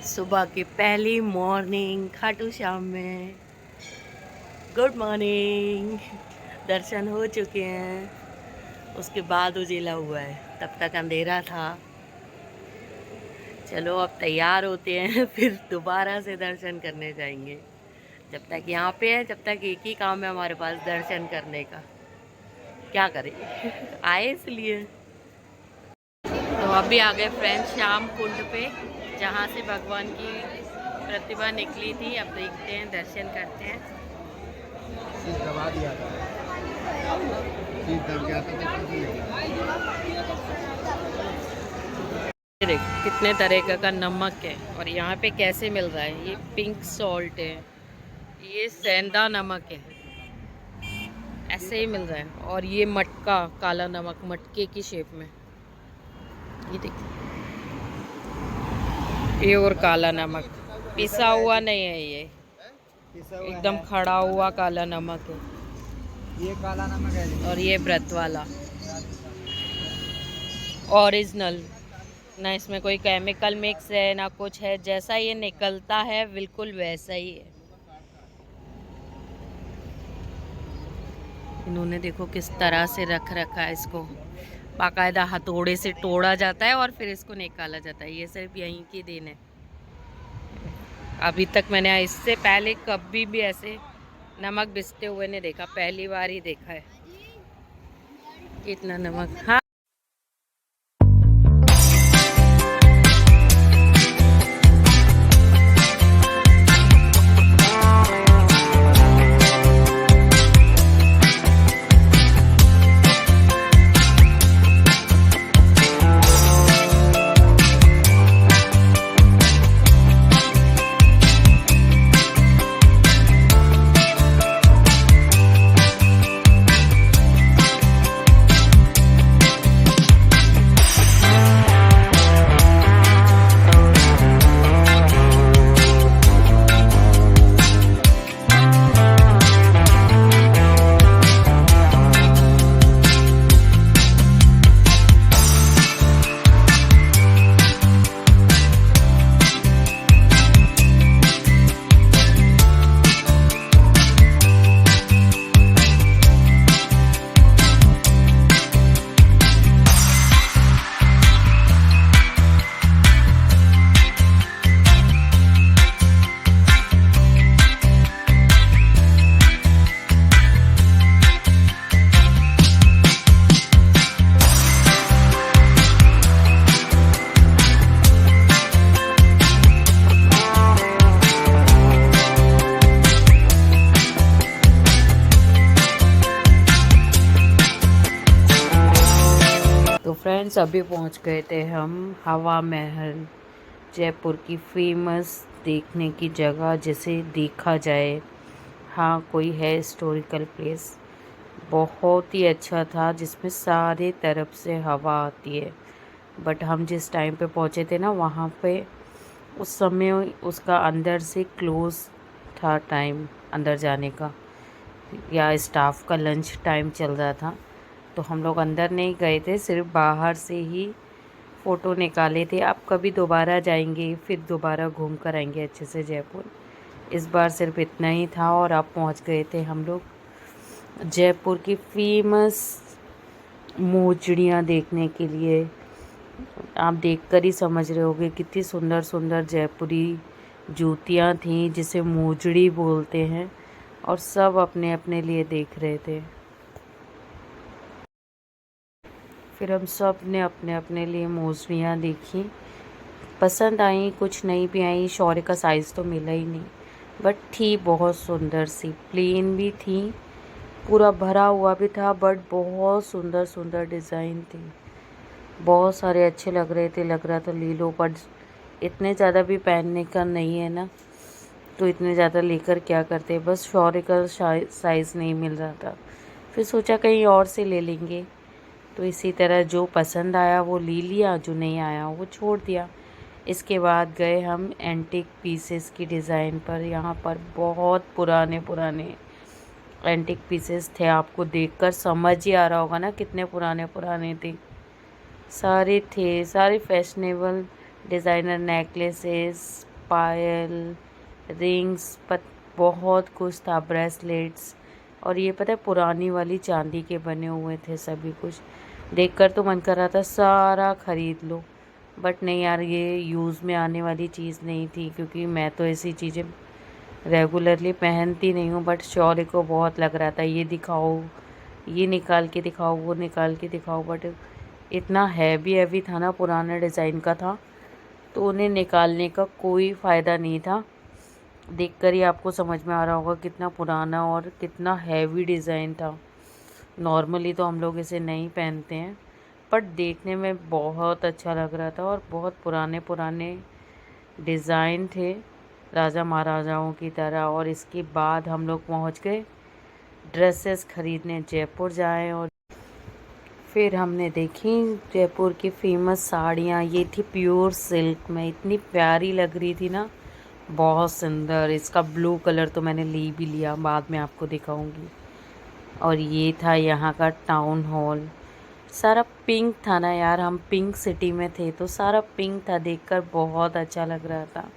सुबह की पहली मॉर्निंग खाटू श्याम में। Good morning. दर्शन हो चुके हैं, उसके बाद उजिला हुआ है, तब तक अंधेरा था। चलो अब तैयार होते हैं फिर दोबारा से दर्शन करने जाएंगे। जब तक यहाँ पे है तब तक एक ही काम है हमारे पास, दर्शन करने का। क्या करें आए इसलिए। तो अभी आ गए फ्रेंड्स श्याम कुंड पे, जहाँ से भगवान की प्रतिमा निकली थी। अब देखते हैं, दर्शन करते हैं। दबा दिया था, दब गया था। देख कितने तरह का नमक है, और यहाँ पे कैसे मिल रहा है। ये पिंक सॉल्ट है, ये सेंधा नमक है, ऐसे ही मिल रहा है। और ये मटका काला नमक, मटके की शेप में। ये देखिए, ये और काला नमक पिसा हुआ नहीं है, ये एकदम खड़ा हुआ काला नमक है। ये काला नमक है, और ये व्रत वाला ओरिजिनल, ना इसमें कोई केमिकल मिक्स है ना कुछ है। जैसा ये निकलता है बिल्कुल वैसा ही है। इन्होंने देखो किस तरह से रख रखा है इसको, बाकायदा हथौड़े से तोड़ा जाता है और फिर इसको निकाला जाता है। ये सिर्फ यहीं की देन है। अभी तक मैंने इससे पहले कभी भी ऐसे नमक बिसते हुए नहीं देखा, पहली बार ही देखा है। कितना नमक। हाँ, तो फ्रेंड्स अभी पहुंच गए थे हम हवा महल, जयपुर की फेमस देखने की जगह जिसे देखा जाए। हाँ, कोई है हिस्टोरिकल प्लेस, बहुत ही अच्छा था, जिसमें सारे तरफ से हवा आती है। बट हम जिस टाइम पे पहुंचे थे ना, वहाँ पे उस समय उसका अंदर से क्लोज था टाइम अंदर जाने का, या स्टाफ का लंच टाइम चल रहा था। तो हम लोग अंदर नहीं गए थे, सिर्फ बाहर से ही फ़ोटो निकाले थे। अब कभी दोबारा जाएंगे, फिर दोबारा घूम कर आएंगे अच्छे से जयपुर। इस बार सिर्फ इतना ही था। और अब पहुंच गए थे हम लोग जयपुर की फेमस मोजड़ियाँ देखने के लिए। आप देखकर ही समझ रहे होगे कितनी सुंदर सुंदर जयपुरी जूतियाँ थीं, जिसे मोजड़ी बोलते हैं। और सब अपने अपने लिए देख रहे थे। फिर हम सब ने अपने अपने लिए मोजड़ियाँ देखी, पसंद आई, कुछ नहीं भी आई। शौर्य का साइज़ तो मिला ही नहीं, बट थी बहुत सुंदर सी, प्लेन भी थी, पूरा भरा हुआ भी था, बट बहुत सुंदर सुंदर डिज़ाइन थी। बहुत सारे अच्छे लग रहे थे, लग रहा था ले लो, पर इतने ज़्यादा भी पहनने का नहीं है ना, तो इतने ज़्यादा लेकर क्या करते। बस शौर्य का साइज़ नहीं मिल रहा था, फिर सोचा कहीं और से ले लेंगे। तो इसी तरह जो पसंद आया वो ले लिया, जो नहीं आया वो छोड़ दिया। इसके बाद गए हम एंटीक पीसेस की डिज़ाइन पर। यहाँ पर बहुत पुराने पुराने एंटीक पीसेस थे, आपको देखकर समझ ही आ रहा होगा ना कितने पुराने पुराने थे। सारे थे, सारे फैशनेबल डिज़ाइनर नेकलेसेस, पायल, रिंग्स, बहुत कुछ था, ब्रेसलेट्स। और ये पता है पुरानी वाली चांदी के बने हुए थे सभी कुछ। देखकर तो मन कर रहा था सारा ख़रीद लो, बट नहीं यार, ये यूज़ में आने वाली चीज़ नहीं थी, क्योंकि मैं तो ऐसी चीज़ें रेगुलरली पहनती नहीं हूँ। बट शौर्य को बहुत लग रहा था ये दिखाओ, ये निकाल के दिखाओ, वो निकाल के दिखाओ, बट इतना हैवी हैवी था ना, पुराने डिज़ाइन का था, तो उन्हें निकालने का कोई फ़ायदा नहीं था। देखकर ही आपको समझ में आ रहा होगा कितना पुराना और कितना हैवी डिज़ाइन था। नॉर्मली तो हम लोग इसे नहीं पहनते हैं, बट देखने में बहुत अच्छा लग रहा था और बहुत पुराने पुराने डिज़ाइन थे, राजा महाराजाओं की तरह। और इसके बाद हम लोग पहुंच गए ड्रेसेस ख़रीदने, जयपुर जाए। और फिर हमने देखी जयपुर की फ़ेमस साड़ियाँ। ये थी प्योर सिल्क में, इतनी प्यारी लग रही थी ना, बहुत सुंदर। इसका ब्लू कलर तो मैंने ले भी लिया, बाद में आपको दिखाऊंगी। और ये था यहाँ का टाउन हॉल, सारा पिंक था ना यार, हम पिंक सिटी में थे तो सारा पिंक था, देखकर बहुत अच्छा लग रहा था।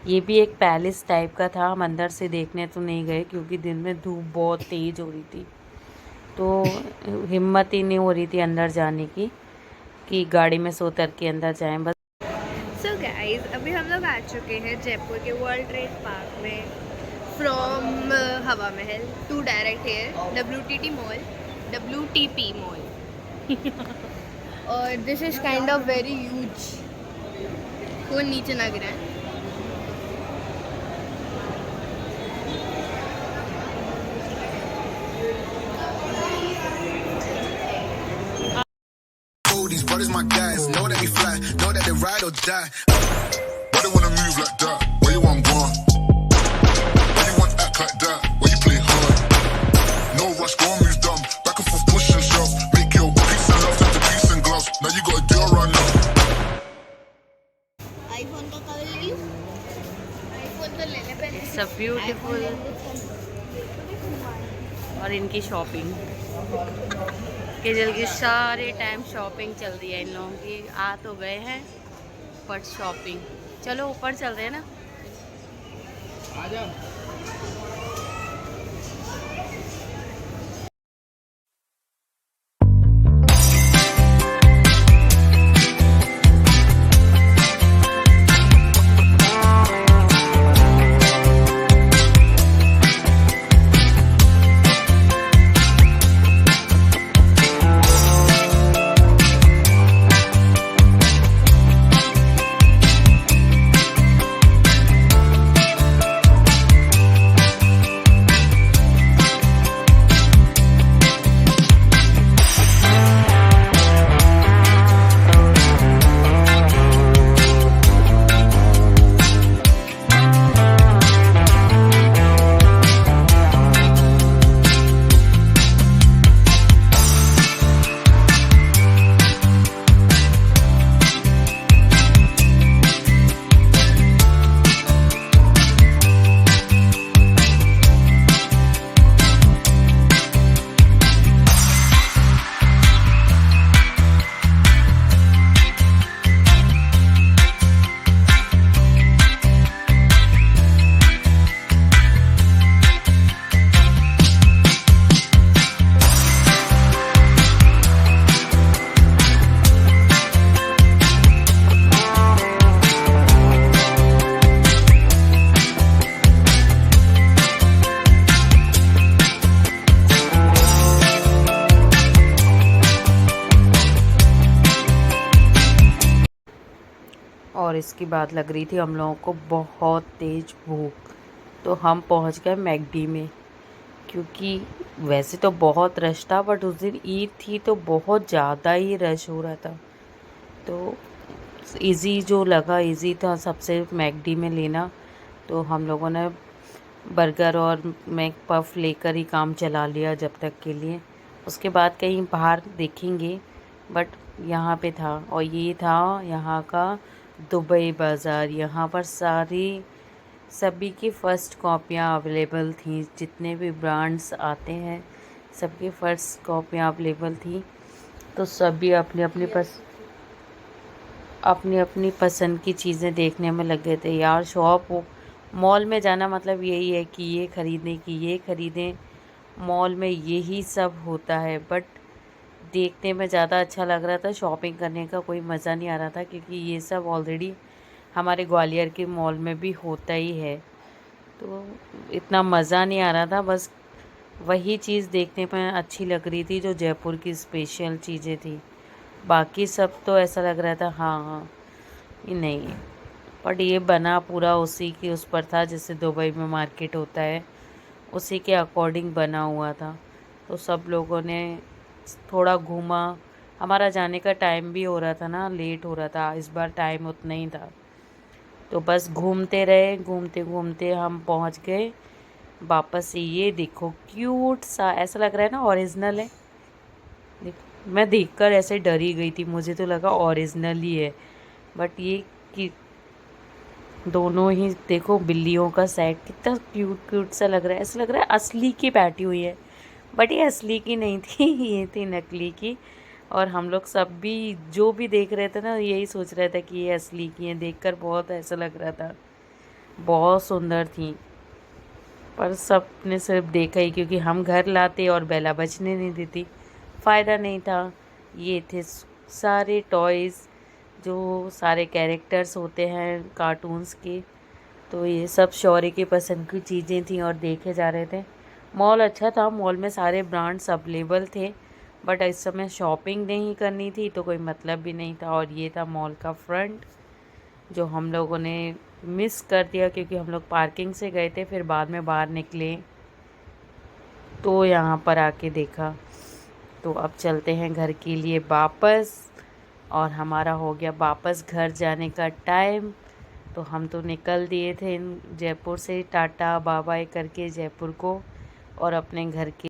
ये भी एक पैलेस टाइप का था, हम अंदर से देखने तो नहीं गए क्योंकि दिन में धूप बहुत तेज़ हो रही थी, तो हिम्मत ही नहीं हो रही थी अंदर जाने की कि गाड़ी में से उतर के अंदर जाएं बस। सो गाइज, अभी हम लोग आ चुके हैं जयपुर के वर्ल्ड ट्रेड पार्क में। From Hawa Mahal to direct here WTT mall, WTP mall. और this is kind of very huge, phone नीचे ना गिराए। These brothers my guys, know that we fly, know that they ride or die. Why they wanna move like that? Where you want gone? Why you want act like that? Why you play hard? No rush, go and move dumb. Back and forth, push and shove. Make your peace and love turn to peace and gloves. Now you gotta do it right now. IPhone का cover ले लूं? IPhone तो ले ले पहले। सब beautiful. और इनकी शॉपिंग केजल की सारे टाइम शॉपिंग चल रही है इन लोगों की। आ तो गए हैं बट शॉपिंग, चलो ऊपर चल रहे हैं ना। आजा। और इसकी बात लग रही थी हम लोगों को बहुत तेज़ भूख, तो हम पहुंच गए मैकडी में। क्योंकि वैसे तो बहुत रश था, बट उस दिन ईद थी तो बहुत ज़्यादा ही रश हो रहा था, तो इजी जो लगा, इजी था सबसे मैकडी में लेना। तो हम लोगों ने बर्गर और मैक पफ लेकर ही काम चला लिया जब तक के लिए। उसके बाद कहीं बाहर देखेंगे, बट यहाँ पे था। और ये था यहाँ का दुबई बाज़ार। यहाँ पर सभी की फ़र्स्ट कॉपियाँ अवेलेबल थी, जितने भी ब्रांड्स आते हैं सबकी फ़र्स्ट कॉपियाँ अवेलेबल थी, तो सभी अपनी अपनी अपनी अपनी पसंद की चीज़ें देखने में लग गए थे यार। मॉल में जाना मतलब यही है कि ये ख़रीदें कि ये ख़रीदें, मॉल में यही सब होता है। बट देखने में ज़्यादा अच्छा लग रहा था, शॉपिंग करने का कोई मज़ा नहीं आ रहा था, क्योंकि ये सब ऑलरेडी हमारे ग्वालियर के मॉल में भी होता ही है। तो इतना मज़ा नहीं आ रहा था, बस वही चीज़ देखने में अच्छी लग रही थी जो जयपुर की स्पेशल चीज़ें थी। बाकी सब तो ऐसा लग रहा था हाँ ये नहीं, बट ये बना पूरा उसी की उस पर था जैसे दुबई में मार्केट होता है, उसी के अकॉर्डिंग बना हुआ था। तो सब लोगों ने थोड़ा घूमा, हमारा जाने का टाइम भी हो रहा था ना, लेट हो रहा था, इस बार टाइम उतना ही था। तो बस घूमते रहे, घूमते घूमते हम पहुंच गए वापस। ये देखो क्यूट सा ऐसा लग रहा है ना, ओरिजिनल है। मैं देखकर ऐसे डरी गई थी, मुझे तो लगा ओरिजिनल ही है, बट ये कि दोनों ही देखो बिल्लियों का सेट कितना क्यूट क्यूट सा लग रहा है। ऐसा लग रहा है असली की बैठी हुई है, बट ये असली की नहीं थी ये थी नकली की। और हम लोग सब भी जो भी देख रहे थे ना यही सोच रहे थे कि ये असली की है, देखकर बहुत ऐसा लग रहा था। बहुत सुंदर थी, पर सब ने सिर्फ देखा ही, क्योंकि हम घर लाते और बेला बचने नहीं देती, फ़ायदा नहीं था। ये थे सारे टॉयज़, जो सारे कैरेक्टर्स होते हैं कार्टून्स के। तो ये सब शौर्य की पसंद की चीज़ें थी और देखे जा रहे थे। मॉल अच्छा था, मॉल में सारे ब्रांड्स अवेलेबल थे, बट इस समय शॉपिंग नहीं करनी थी तो कोई मतलब भी नहीं था। और ये था मॉल का फ्रंट, जो हम लोगों ने मिस कर दिया क्योंकि हम लोग पार्किंग से गए थे, फिर बाद में बाहर निकले तो यहाँ पर आके देखा। तो अब चलते हैं घर के लिए वापस, और हमारा हो गया वापस घर जाने का टाइम। तो हम तो निकल दिए थे जयपुर से, टाटा बाय बाय करके जयपुर को और अपने घर के।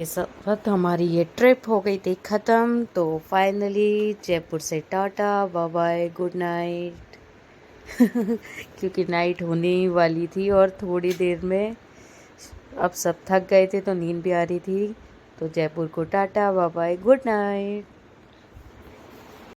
इस वक्त हमारी ये ट्रिप हो गई थी ख़त्म। तो फाइनली जयपुर से tata bye bye, good night क्योंकि नाइट होने ही वाली थी और थोड़ी देर में अब सब थक गए थे तो नींद भी आ रही थी। तो जयपुर को tata bye bye, good night.